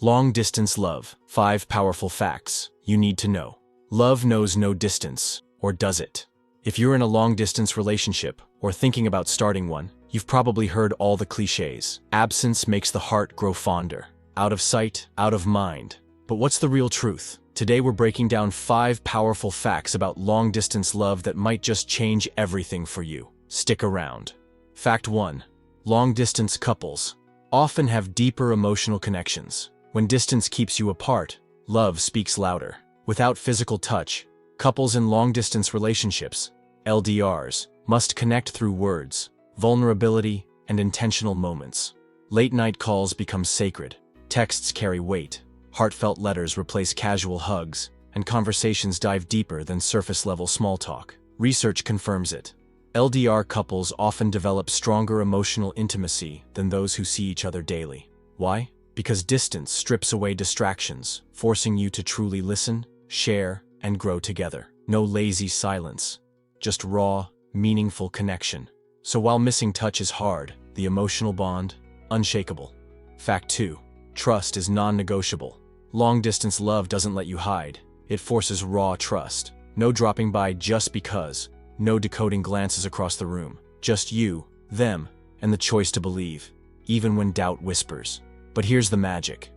Long-distance love. 5 powerful facts you need to know. Love knows no distance, or does it? If you're in a long-distance relationship, or thinking about starting one, you've probably heard all the cliches. Absence makes the heart grow fonder. Out of sight, out of mind. But what's the real truth? Today we're breaking down 5 powerful facts about long-distance love that might just change everything for you. Stick around. Fact 1. Long-distance couples often have deeper emotional connections. When distance keeps you apart, love speaks louder. Without physical touch, couples in long-distance relationships, LDRs, must connect through words, vulnerability, and intentional moments. Late-night calls become sacred. Texts carry weight. Heartfelt letters replace casual hugs, and conversations dive deeper than surface-level small talk. Research confirms it. LDR couples often develop stronger emotional intimacy than those who see each other daily. Why? Because distance strips away distractions, forcing you to truly listen, share, and grow together. No lazy silence, just raw, meaningful connection. So while missing touch is hard, the emotional bond, unshakable. Fact 2. Trust is non-negotiable. Long-distance love doesn't let you hide. It forces raw trust. No dropping by just because. No decoding glances across the room. Just you, them, and the choice to believe, even when doubt whispers. But here's the magic.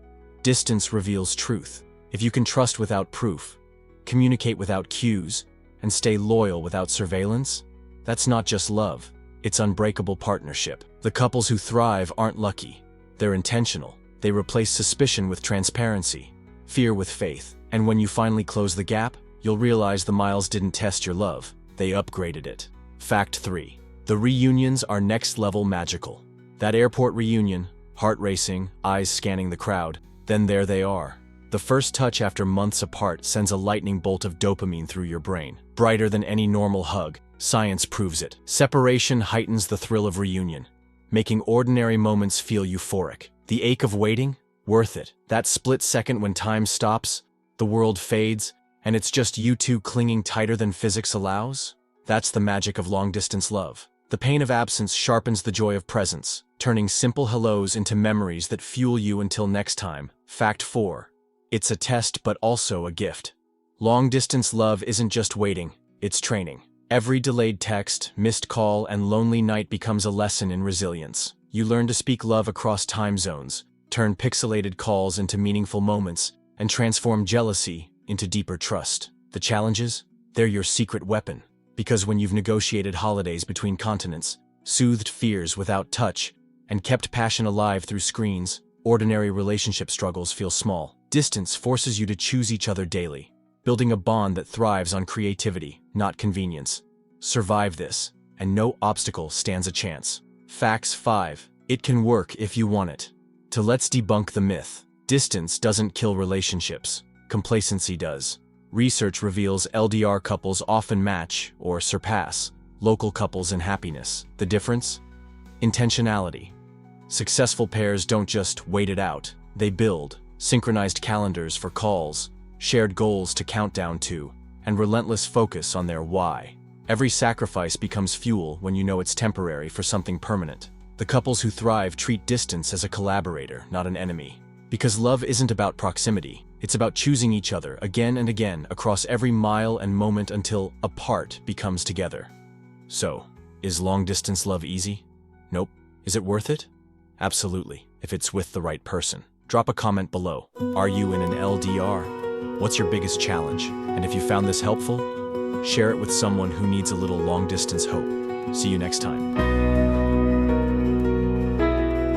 Distance reveals truth. If you can trust without proof, communicate without cues, and stay loyal without surveillance, that's not just love, it's unbreakable partnership. The couples who thrive aren't lucky. They're intentional. They replace suspicion with transparency, fear with faith, and when you finally close the gap, you'll realize the miles didn't test your love, they upgraded it. Fact 3. The reunions are next-level magical. That airport reunion, heart racing, eyes scanning the crowd, then there they are. The first touch after months apart sends a lightning bolt of dopamine through your brain, brighter than any normal hug. Science proves it. Separation heightens the thrill of reunion, making ordinary moments feel euphoric. The ache of waiting? Worth it. That split second when time stops, the world fades, and it's just you two clinging tighter than physics allows? That's the magic of long-distance love. The pain of absence sharpens the joy of presence, turning simple hellos into memories that fuel you until next time. Fact 4. It's a test but also a gift. Long-distance love isn't just waiting, it's training. Every delayed text, missed call, and lonely night becomes a lesson in resilience. You learn to speak love across time zones, turn pixelated calls into meaningful moments, and transform jealousy into deeper trust. The challenges? They're your secret weapon. Because when you've negotiated holidays between continents, soothed fears without touch, and kept passion alive through screens, ordinary relationship struggles feel small. Distance forces you to choose each other daily, building a bond that thrives on creativity, not convenience. Survive this, and no obstacle stands a chance. Facts 5. It can work if you want it. Let's debunk the myth. Distance doesn't kill relationships. Complacency does. Research reveals LDR couples often match, or surpass, local couples in happiness. The difference? Intentionality. Successful pairs don't just wait it out, they build. Synchronized calendars for calls, shared goals to count down to, and relentless focus on their why. Every sacrifice becomes fuel when you know it's temporary for something permanent. The couples who thrive treat distance as a collaborator, not an enemy. Because love isn't about proximity, it's about choosing each other again and again across every mile and moment until apart becomes together. So, is long-distance love easy? Nope. Is it worth it? Absolutely, if it's with the right person. Drop a comment below. Are you in an LDR? What's your biggest challenge? And if you found this helpful, share it with someone who needs a little long-distance hope. See you next time.